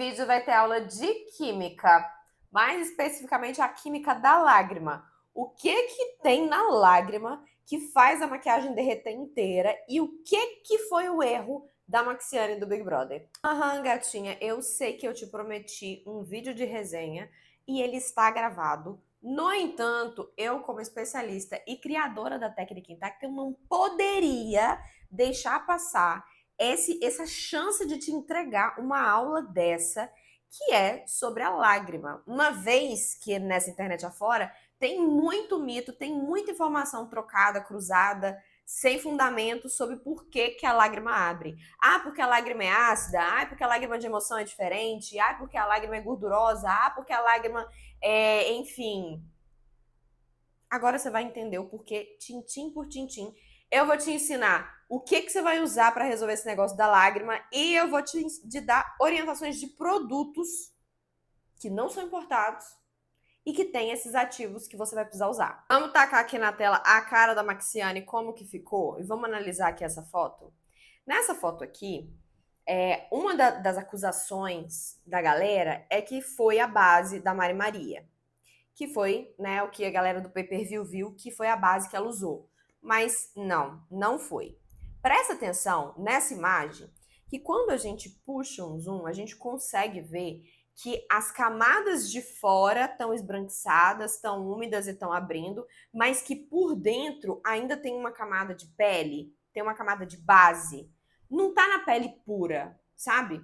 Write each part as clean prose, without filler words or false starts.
vídeo vai ter aula de química, mais especificamente a química da lágrima. O que que tem na lágrima que faz a maquiagem derreter inteira e o que foi o erro da Maxiane do Big Brother? Aham, gatinha, eu sei que eu te prometi um vídeo de resenha e ele está gravado. No entanto, eu como especialista e criadora da técnica intacta, eu não poderia deixar passar essa chance de te entregar uma aula dessa, que é sobre a lágrima. Uma vez que nessa internet afora tem muito mito, tem muita informação trocada, cruzada, sem fundamento sobre por que a lágrima abre. Ah, porque a lágrima é ácida. Ah, porque a lágrima de emoção é diferente. Ah, porque a lágrima é gordurosa. Ah, porque a lágrima é, enfim. Agora você vai entender o porquê, tintim por tintim. Eu vou te ensinar o que você vai usar para resolver esse negócio da lágrima e eu vou te dar orientações de produtos que não são importados e que tem esses ativos que você vai precisar usar. Vamos tacar aqui na tela a cara da Maxiane, como que ficou, e vamos analisar aqui essa foto. Nessa foto aqui, uma das acusações da galera é que foi a base da Mari Maria, que foi, né, o que a galera do pay-per-view viu que foi a base que ela usou. Mas não foi. Presta atenção nessa imagem, que quando a gente puxa um zoom, a gente consegue ver que as camadas de fora estão esbranquiçadas, estão úmidas e estão abrindo, mas que por dentro ainda tem uma camada de pele, tem uma camada de base. Não tá na pele pura, sabe?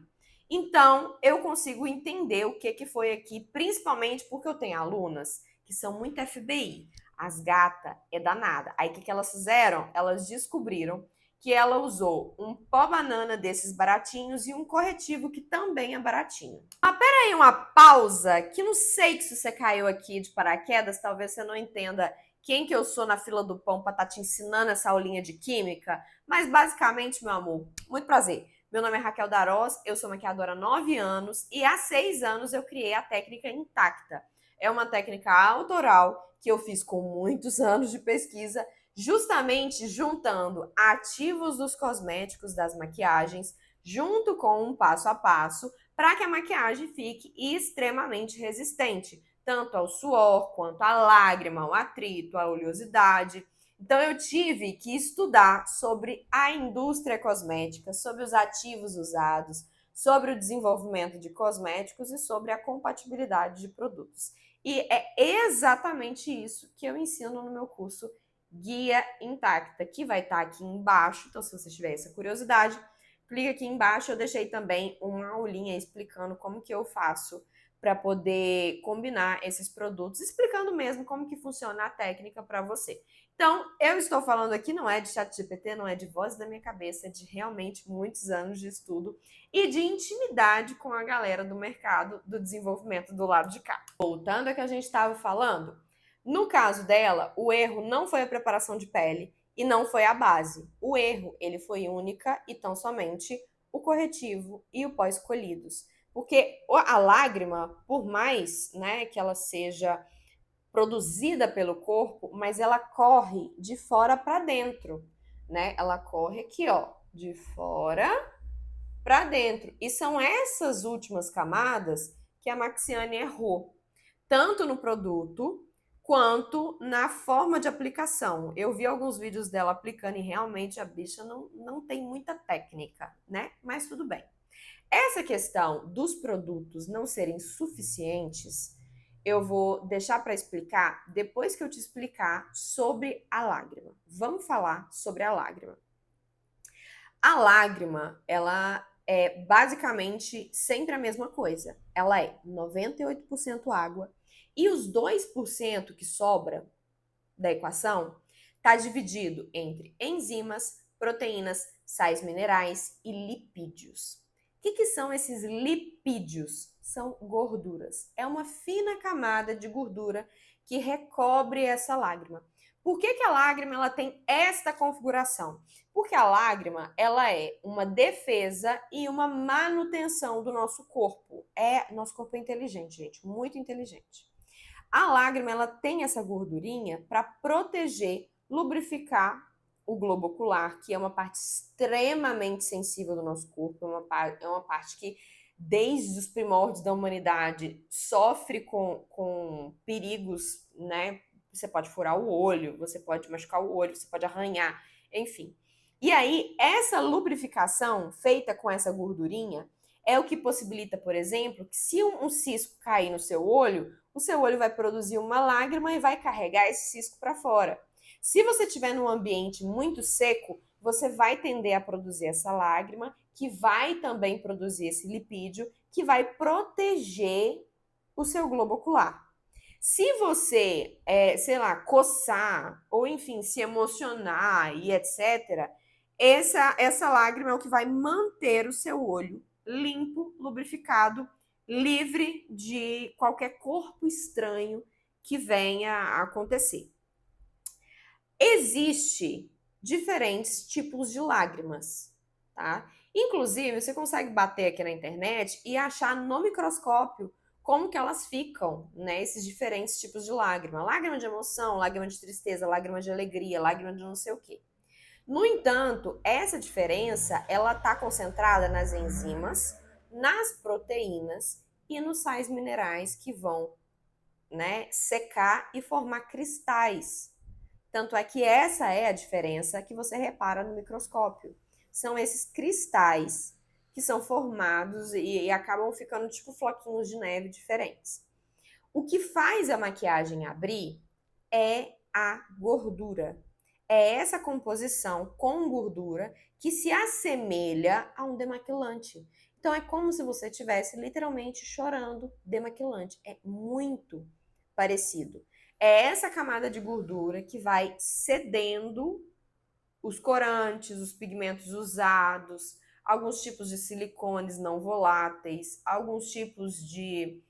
Então, eu consigo entender o que foi aqui, principalmente porque eu tenho alunas que são muito FBI. As gatas é danada. Aí, o que elas fizeram? Elas descobriram que ela usou um pó banana desses baratinhos e um corretivo que também é baratinho. Mas peraí, uma pausa, que não sei que se você caiu aqui de paraquedas, talvez você não entenda quem que eu sou na fila do pão para estar te ensinando essa aulinha de química, mas basicamente, meu amor, muito prazer. Meu nome é Raquel Darós, eu sou maquiadora há 9 anos e há 6 anos eu criei a técnica intacta. É uma técnica autoral que eu fiz com muitos anos de pesquisa, justamente juntando ativos dos cosméticos, das maquiagens, junto com um passo a passo, para que a maquiagem fique extremamente resistente, tanto ao suor, quanto à lágrima, ao atrito, à oleosidade. Então eu tive que estudar sobre a indústria cosmética, sobre os ativos usados, sobre o desenvolvimento de cosméticos e sobre a compatibilidade de produtos. E é exatamente isso que eu ensino no meu curso Guia Intacta, que vai estar aqui embaixo. Então, se você tiver essa curiosidade, clica aqui embaixo. Eu deixei também uma aulinha explicando como que eu faço para poder combinar esses produtos, explicando mesmo como que funciona a técnica para você. Então, eu estou falando aqui não é de ChatGPT, não é de voz da minha cabeça, é de realmente muitos anos de estudo e de intimidade com a galera do mercado do desenvolvimento do lado de cá. Voltando ao que a gente estava falando, no caso dela, o erro não foi a preparação de pele e não foi a base. O erro, ele foi única e tão somente o corretivo e o pó escolhidos. Porque a lágrima, por mais, né, que ela seja produzida pelo corpo, mas ela corre de fora para dentro, né? Ela corre aqui, ó, de fora para dentro. E são essas últimas camadas que a Maxiane errou, tanto no produto quanto na forma de aplicação. Eu vi alguns vídeos dela aplicando e realmente a bicha não tem muita técnica, né? Mas tudo bem. Essa questão dos produtos não serem suficientes, eu vou deixar para explicar depois que eu te explicar sobre a lágrima. Vamos falar sobre a lágrima. A lágrima, ela é basicamente sempre a mesma coisa. Ela é 98% água e os 2% que sobra da equação está dividido entre enzimas, proteínas, sais minerais e lipídios. O que são esses lipídios? São gorduras. É uma fina camada de gordura que recobre essa lágrima. Por que a lágrima ela tem esta configuração? Porque a lágrima ela é uma defesa e uma manutenção do nosso corpo. Nosso corpo é inteligente, gente, muito inteligente. A lágrima ela tem essa gordurinha para proteger, lubrificar o globo ocular, que é uma parte extremamente sensível do nosso corpo, é uma parte que desde os primórdios da humanidade, sofre com perigos, né? Você pode furar o olho, você pode machucar o olho, você pode arranhar, enfim. E aí, essa lubrificação feita com essa gordurinha é o que possibilita, por exemplo, que se um cisco cair no seu olho, o seu olho vai produzir uma lágrima e vai carregar esse cisco para fora. Se você estiver num ambiente muito seco, você vai tender a produzir essa lágrima, que vai também produzir esse lipídio, que vai proteger o seu globo ocular. Se você, sei lá, coçar, ou enfim, se emocionar e etc., essa lágrima é o que vai manter o seu olho limpo, lubrificado, livre de qualquer corpo estranho que venha a acontecer. Existe diferentes tipos de lágrimas, tá? Inclusive, você consegue bater aqui na internet e achar no microscópio como que elas ficam, né? Esses diferentes tipos de lágrima. Lágrima de emoção, lágrima de tristeza, lágrima de alegria, lágrima de não sei o quê. No entanto, essa diferença, ela está concentrada nas enzimas, nas proteínas e nos sais minerais que vão, né, secar e formar cristais. Tanto é que essa é a diferença que você repara no microscópio. São esses cristais que são formados e acabam ficando tipo floquinhos de neve diferentes. O que faz a maquiagem abrir é a gordura. É essa composição com gordura que se assemelha a um demaquilante. Então é como se você estivesse literalmente chorando demaquilante. É muito parecido. É essa camada de gordura que vai cedendo os corantes, os pigmentos usados, alguns tipos de silicones não voláteis, alguns tipos de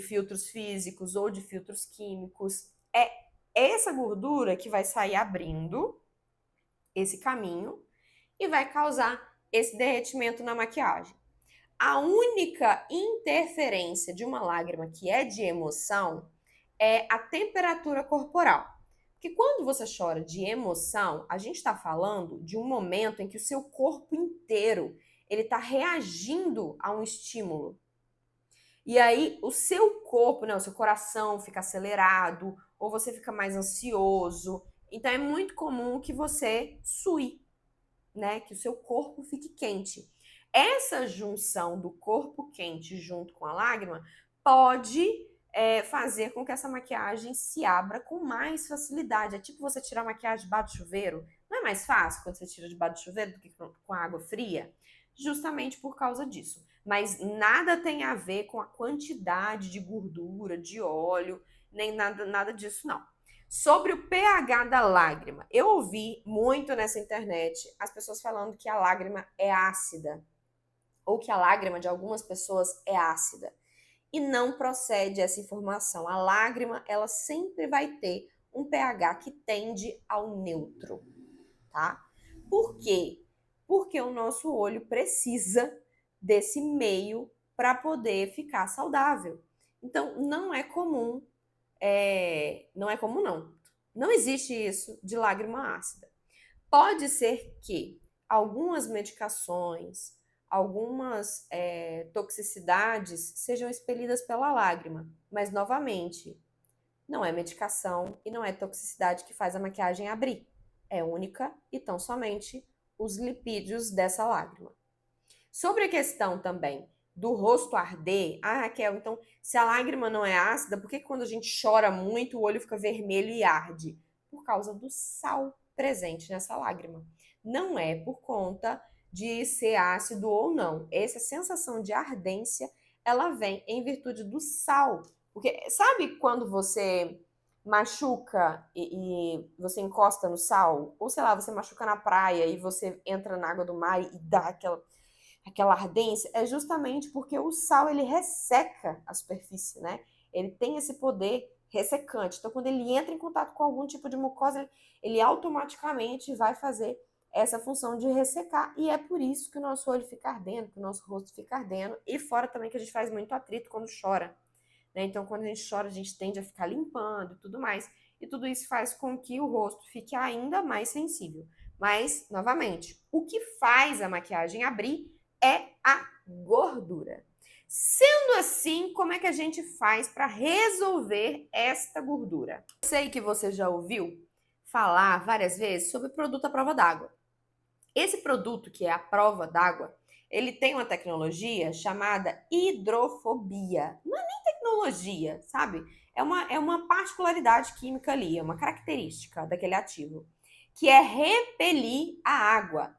filtros físicos ou de filtros químicos. É essa gordura que vai sair abrindo esse caminho e vai causar esse derretimento na maquiagem. A única interferência de uma lágrima que é de emoção é a temperatura corporal. Porque quando você chora de emoção, a gente está falando de um momento em que o seu corpo inteiro ele está reagindo a um estímulo. E aí o seu corpo, né, o seu coração fica acelerado, ou você fica mais ansioso. Então é muito comum que você sue, né, que o seu corpo fique quente. Essa junção do corpo quente junto com a lágrima pode fazer com que essa maquiagem se abra com mais facilidade. É tipo você tirar a maquiagem debaixo do chuveiro. Não é mais fácil quando você tira debaixo do chuveiro do que com a água fria? Justamente por causa disso. Mas nada tem a ver com a quantidade de gordura, de óleo, nem nada disso, não. Sobre o pH da lágrima, eu ouvi muito nessa internet as pessoas falando que a lágrima é ácida, ou que a lágrima de algumas pessoas é ácida. E não procede essa informação. A lágrima, ela sempre vai ter um pH que tende ao neutro, tá? Por quê? Porque o nosso olho precisa desse meio para poder ficar saudável. Então, não é comum, não existe isso de lágrima ácida. Pode ser que algumas medicações, algumas toxicidades sejam expelidas pela lágrima, mas novamente, não é medicação e não é toxicidade que faz a maquiagem abrir. É única e tão somente os lipídios dessa lágrima. Sobre a questão também do rosto arder, Raquel, então se a lágrima não é ácida, por que quando a gente chora muito o olho fica vermelho e arde? Por causa do sal presente nessa lágrima. Não é por conta de ser ácido ou não. Essa sensação de ardência, ela vem em virtude do sal. Porque sabe quando você machuca e você encosta no sal? Ou sei lá, você machuca na praia e você entra na água do mar e dá aquela ardência? É justamente porque o sal, ele resseca a superfície, né? Ele tem esse poder ressecante. Então, quando ele entra em contato com algum tipo de mucosa, ele automaticamente vai fazer essa função de ressecar. E é por isso que o nosso olho fica ardendo, que o nosso rosto fica ardendo. E fora também que a gente faz muito atrito quando chora, né? Então, quando a gente chora, a gente tende a ficar limpando e tudo mais. E tudo isso faz com que o rosto fique ainda mais sensível. Mas, novamente, o que faz a maquiagem abrir é a gordura. Sendo assim, como é que a gente faz para resolver esta gordura? Eu sei que você já ouviu falar várias vezes sobre o produto à prova d'água. Esse produto, que é a prova d'água, ele tem uma tecnologia chamada hidrofobia. Não é nem tecnologia, sabe? É uma particularidade química ali, é uma característica daquele ativo, que é repelir a água.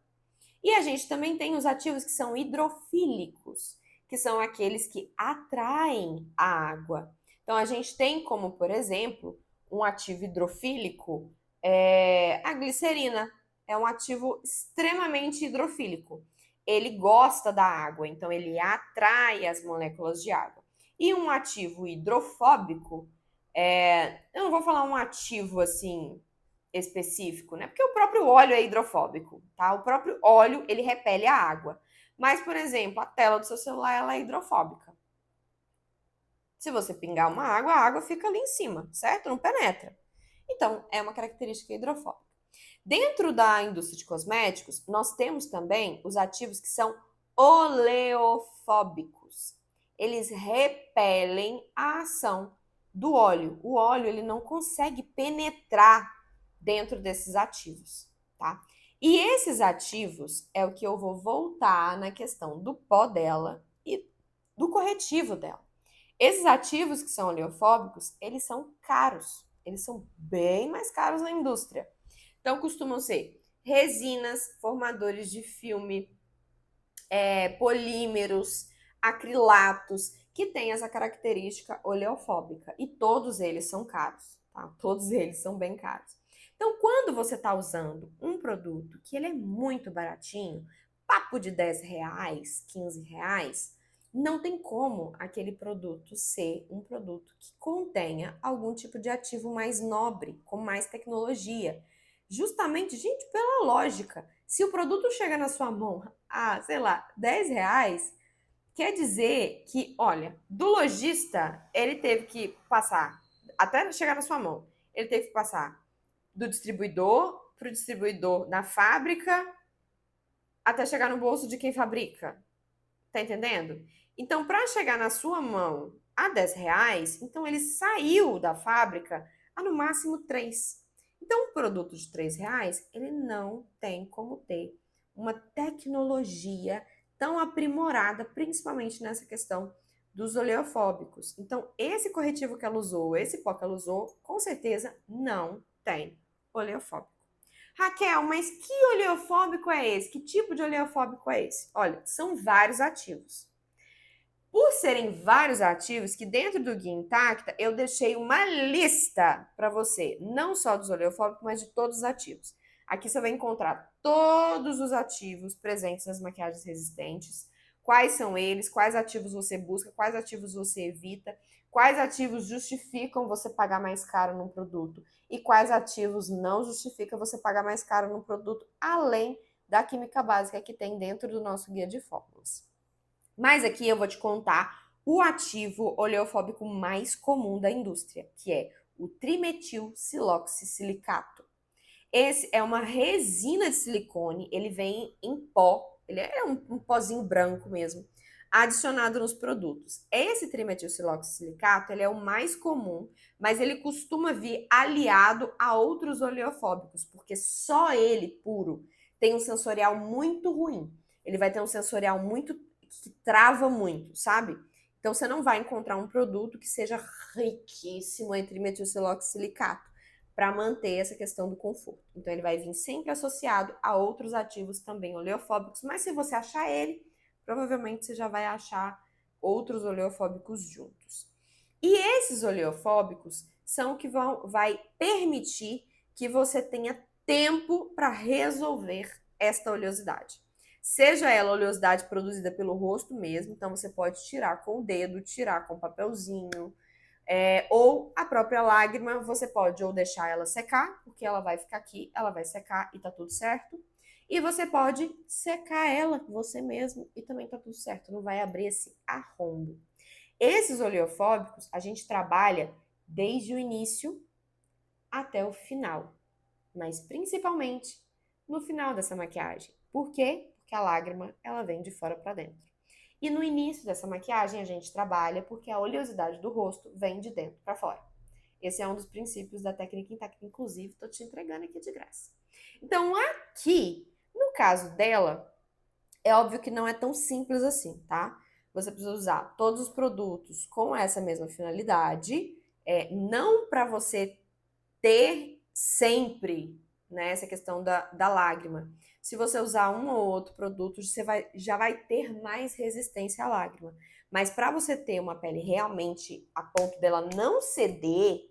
E a gente também tem os ativos que são hidrofílicos, que são aqueles que atraem a água. Então, a gente tem como, por exemplo, um ativo hidrofílico, a glicerina. É um ativo extremamente hidrofílico. Ele gosta da água, então ele atrai as moléculas de água. E um ativo hidrofóbico, eu não vou falar um ativo assim específico, né? Porque o próprio óleo é hidrofóbico, tá? O próprio óleo, ele repele a água. Mas, por exemplo, a tela do seu celular, ela é hidrofóbica. Se você pingar uma água, a água fica ali em cima, certo? Não penetra. Então, é uma característica hidrofóbica. Dentro da indústria de cosméticos, nós temos também os ativos que são oleofóbicos. Eles repelem a ação do óleo. O óleo, ele não consegue penetrar dentro desses ativos, tá? E esses ativos é o que eu vou voltar na questão do pó dela e do corretivo dela. Esses ativos que são oleofóbicos, eles são caros. Eles são bem mais caros na indústria. Então, costumam ser resinas, formadores de filme, polímeros, acrilatos, que têm essa característica oleofóbica. E todos eles são caros, tá? Todos eles são bem caros. Então, quando você está usando um produto que ele é muito baratinho, papo de 10 reais, 15 reais, não tem como aquele produto ser um produto que contenha algum tipo de ativo mais nobre, com mais tecnologia. Justamente, gente, pela lógica, se o produto chega na sua mão a, sei lá, 10 reais, quer dizer que, olha, do lojista, ele teve que passar, até chegar na sua mão, ele teve que passar do distribuidor para o distribuidor na fábrica, até chegar no bolso de quem fabrica. Tá entendendo? Então, para chegar na sua mão a 10 reais, então ele saiu da fábrica a no máximo 3. Então, um produto de 3 reais, ele não tem como ter uma tecnologia tão aprimorada, principalmente nessa questão dos oleofóbicos. Então, esse corretivo que ela usou, esse pó que ela usou, com certeza não tem oleofóbico. Raquel, mas que oleofóbico é esse? Que tipo de oleofóbico é esse? Olha, são vários ativos. Por serem vários ativos, que dentro do Guia Intacta eu deixei uma lista para você, não só dos oleofóbicos, mas de todos os ativos. Aqui você vai encontrar todos os ativos presentes nas maquiagens resistentes, quais são eles, quais ativos você busca, quais ativos você evita, quais ativos justificam você pagar mais caro num produto e quais ativos não justificam você pagar mais caro num produto, além da química básica que tem dentro do nosso guia de fórmulas. Mas aqui eu vou te contar o ativo oleofóbico mais comum da indústria, que é o trimetilsiloxisilicato. Esse é uma resina de silicone, ele vem em pó, ele é um pozinho branco mesmo, adicionado nos produtos. Esse trimetilsiloxisilicato, ele é o mais comum, mas ele costuma vir aliado a outros oleofóbicos, porque só ele puro tem um sensorial muito ruim. Ele vai ter um sensorial muito que trava muito, sabe? Então você não vai encontrar um produto que seja riquíssimo em trimetilsiloxisilicato para manter essa questão do conforto. Então ele vai vir sempre associado a outros ativos também oleofóbicos, mas se você achar ele, provavelmente você já vai achar outros oleofóbicos juntos. E esses oleofóbicos são o que vai permitir que você tenha tempo para resolver esta oleosidade. Seja ela oleosidade produzida pelo rosto mesmo, então você pode tirar com o dedo, tirar com papelzinho, ou a própria lágrima, você pode ou deixar ela secar, porque ela vai ficar aqui, ela vai secar e tá tudo certo. E você pode secar ela você mesmo e também tá tudo certo, não vai abrir esse arrombo. Esses oleofóbicos a gente trabalha desde o início até o final, mas principalmente no final dessa maquiagem. Por quê? Porque a lágrima ela vem de fora para dentro. E no início dessa maquiagem a gente trabalha porque a oleosidade do rosto vem de dentro para fora. Esse é um dos princípios da técnica intacta, inclusive, tô te entregando aqui de graça. Então, aqui, no caso dela, é óbvio que não é tão simples assim, tá? Você precisa usar todos os produtos com essa mesma finalidade, não para você ter sempre, né, essa questão da lágrima. Se você usar um ou outro produto, você já vai ter mais resistência à lágrima. Mas para você ter uma pele realmente a ponto dela não ceder,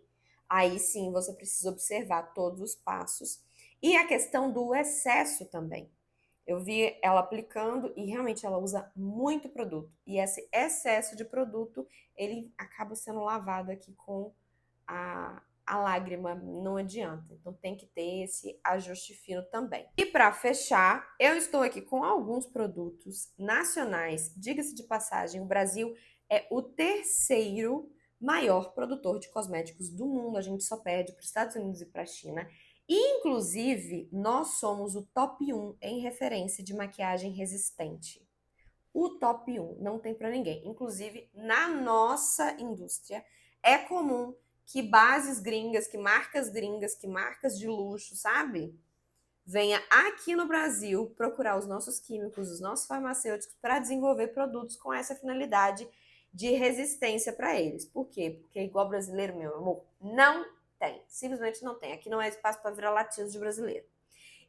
aí sim você precisa observar todos os passos. E a questão do excesso também. Eu vi ela aplicando e realmente ela usa muito produto. E esse excesso de produto, ele acaba sendo lavado aqui com a lágrima, não adianta. Então tem que ter esse ajuste fino também. E para fechar, eu estou aqui com alguns produtos nacionais. Diga-se de passagem, o Brasil é o terceiro maior produtor de cosméticos do mundo. A gente só perde para os Estados Unidos e para a China. Inclusive, nós somos o top 1 em referência de maquiagem resistente. O top 1 não tem para ninguém. Inclusive, na nossa indústria, é comum que bases gringas, que marcas de luxo, sabe? Venha aqui no Brasil procurar os nossos químicos, os nossos farmacêuticos para desenvolver produtos com essa finalidade de resistência para eles. Por quê? Porque igual brasileiro, meu amor, não tem. Simplesmente não tem. Aqui não é espaço para virar latido de brasileiro.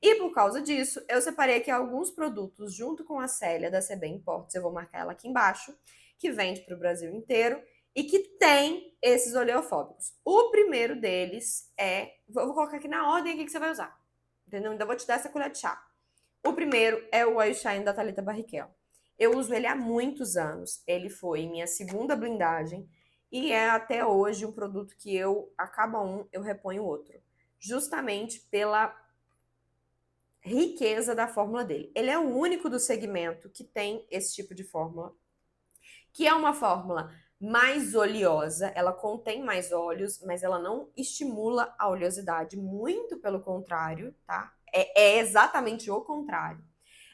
E por causa disso, eu separei aqui alguns produtos junto com a Célia da CB Imports, eu vou marcar ela aqui embaixo, que vende para o Brasil inteiro e que tem esses oleofóbicos. O primeiro deles vou colocar aqui na ordem aqui que você vai usar, entendeu? Ainda vou te dar essa colher de chá. O primeiro é o Oil Shine da Thalita Barrichello. Eu uso ele há muitos anos, ele foi minha segunda blindagem e é até hoje um produto que acaba um, eu reponho o outro. Justamente pela riqueza da fórmula dele. Ele é o único do segmento que tem esse tipo de fórmula, que é uma fórmula mais oleosa, ela contém mais óleos, mas ela não estimula a oleosidade, muito pelo contrário, tá? É exatamente o contrário.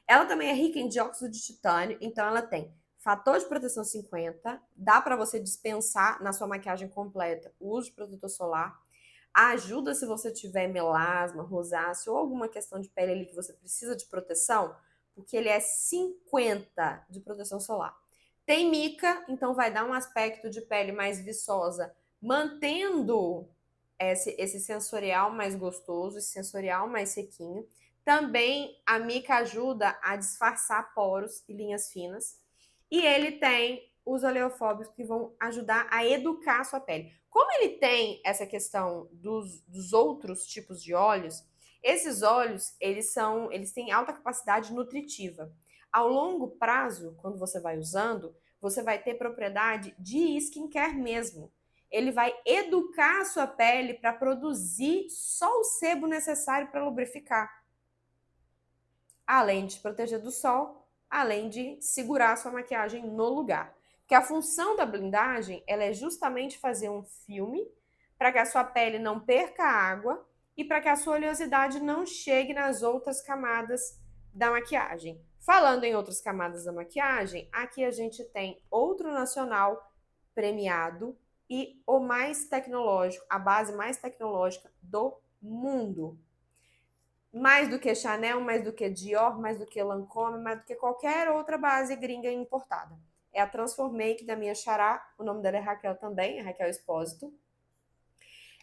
Ela também é rica em dióxido de titânio, então ela tem fator de proteção 50, dá para você dispensar na sua maquiagem completa o uso de protetor solar, ajuda se você tiver melasma, rosácea ou alguma questão de pele ali que você precisa de proteção, porque ele é 50 de proteção solar. Tem mica, então vai dar um aspecto de pele mais viçosa, mantendo esse sensorial mais gostoso, esse sensorial mais sequinho. Também a mica ajuda a disfarçar poros e linhas finas. E ele tem os oleofóbicos que vão ajudar a educar a sua pele. Como ele tem essa questão dos outros tipos de óleos, esses óleos, eles têm alta capacidade nutritiva. Ao longo prazo, quando você vai usando, você vai ter propriedade de skincare mesmo. Ele vai educar a sua pele para produzir só o sebo necessário para lubrificar. Além de proteger do sol, além de segurar a sua maquiagem no lugar. Porque a função da blindagem, ela é justamente fazer um filme para que a sua pele não perca água e para que a sua oleosidade não chegue nas outras camadas da maquiagem. Falando em outras camadas da maquiagem, aqui a gente tem outro nacional premiado e o mais tecnológico, a base mais tecnológica do mundo. Mais do que Chanel, mais do que Dior, mais do que Lancôme, mais do que qualquer outra base gringa importada. É a Transformake da minha xará, o nome dela é Raquel também, é Raquel Espósito.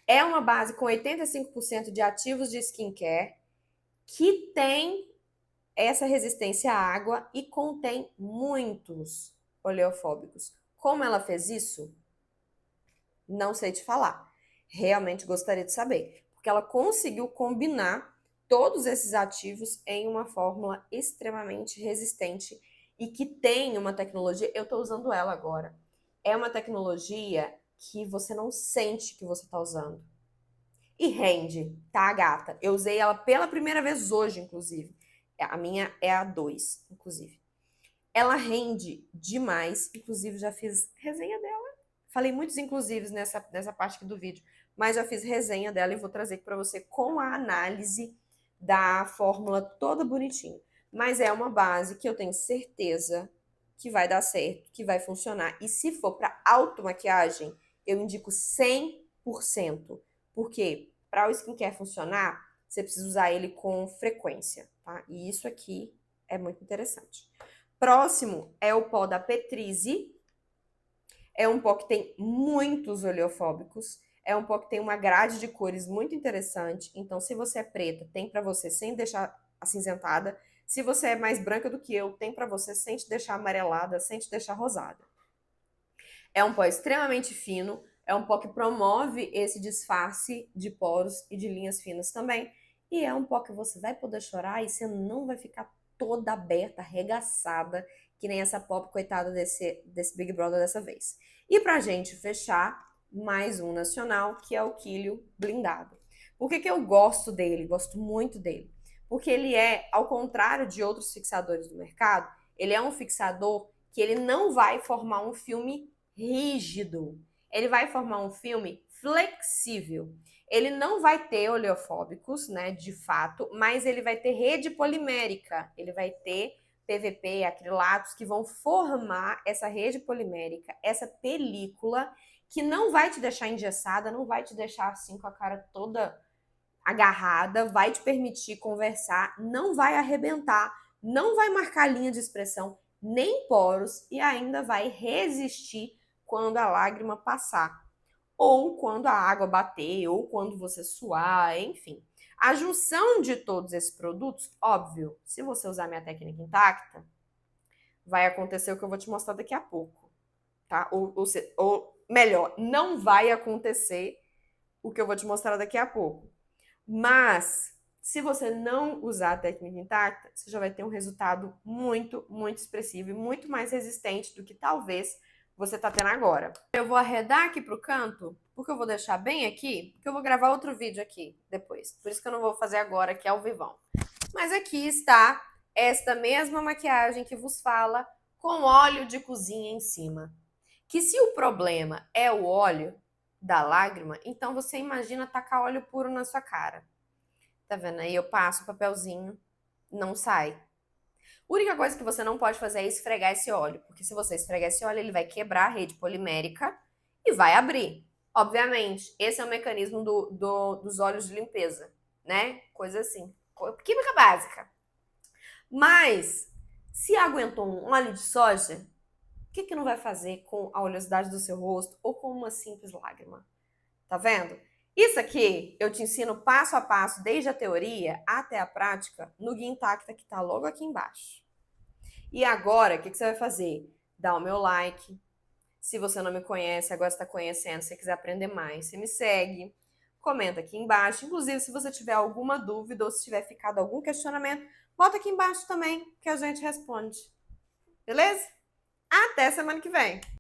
É uma base com 85% de ativos de skincare, que tem essa resistência à água e contém muitos oleofóbicos. Como ela fez isso? Não sei te falar. Realmente gostaria de saber. Porque ela conseguiu combinar todos esses ativos em uma fórmula extremamente resistente e que tem uma tecnologia, eu estou usando ela agora, é uma tecnologia que você não sente que você está usando. E rende, tá, gata? Eu usei ela pela primeira vez hoje, inclusive. A minha é a 2, inclusive. Ela rende demais, inclusive já fiz resenha dela. Falei muitos inclusivos nessa parte aqui do vídeo, mas já fiz resenha dela e vou trazer aqui para você com a análise da fórmula toda bonitinha. Mas é uma base que eu tenho certeza que vai dar certo, que vai funcionar. E se for para automaquiagem, eu indico 100%. Porque para o skincare funcionar, você precisa usar ele com frequência, tá? E isso aqui é muito interessante. Próximo é o pó da Petrize. É um pó que tem muitos oleofóbicos. É um pó que tem uma grade de cores muito interessante. Então, se você é preta, tem para você sem deixar acinzentada. Se você é mais branca do que eu, tem para você sem te deixar amarelada, sem te deixar rosada. É um pó extremamente fino. É um pó que promove esse disfarce de poros e de linhas finas também. E é um pó que você vai poder chorar e você não vai ficar toda aberta, arregaçada, que nem essa pop coitada desse Big Brother dessa vez. E pra gente fechar, mais um nacional, que é o Quílio Blindado. Por que eu gosto dele? Gosto muito dele. Porque ele é, ao contrário de outros fixadores do mercado, ele é um fixador que ele não vai formar um filme rígido. Ele vai formar um filme flexível. Ele não vai ter oleofóbicos, né, de fato, mas ele vai ter rede polimérica. Ele vai ter PVP, acrilatos que vão formar essa rede polimérica, essa película que não vai te deixar engessada, não vai te deixar assim com a cara toda agarrada, vai te permitir conversar, não vai arrebentar, não vai marcar linha de expressão, nem poros e ainda vai resistir quando a lágrima passar, ou quando a água bater, ou quando você suar, enfim. A junção de todos esses produtos, óbvio, se você usar minha técnica intacta, vai acontecer o que eu vou te mostrar daqui a pouco, tá? Ou melhor, não vai acontecer o que eu vou te mostrar daqui a pouco. Mas, se você não usar a técnica intacta, você já vai ter um resultado muito, muito expressivo e muito mais resistente do que talvez você tá tendo agora. Eu vou arredar aqui pro canto, porque eu vou deixar bem aqui, porque eu vou gravar outro vídeo aqui depois. Por isso que eu não vou fazer agora, que é ao vivão. Mas aqui está esta mesma maquiagem que vos fala, com óleo de cozinha em cima. Que se o problema é o óleo da lágrima, então você imagina tacar óleo puro na sua cara. Tá vendo? Aí eu passo o papelzinho, não sai. A única coisa que você não pode fazer é esfregar esse óleo, porque se você esfregar esse óleo, ele vai quebrar a rede polimérica e vai abrir. Obviamente, esse é o mecanismo dos óleos de limpeza, né? Coisa assim. Química básica. Mas, se aguentou um óleo de soja, o que não vai fazer com a oleosidade do seu rosto ou com uma simples lágrima? Tá vendo? Isso aqui eu te ensino passo a passo, desde a teoria até a prática, no Guia Intacta, que tá logo aqui embaixo. E agora, o que você vai fazer? Dá o meu like. Se você não me conhece, agora está conhecendo, se você quiser aprender mais, você me segue. Comenta aqui embaixo. Inclusive, se você tiver alguma dúvida ou se tiver ficado algum questionamento, bota aqui embaixo também, que a gente responde. Beleza? Até semana que vem!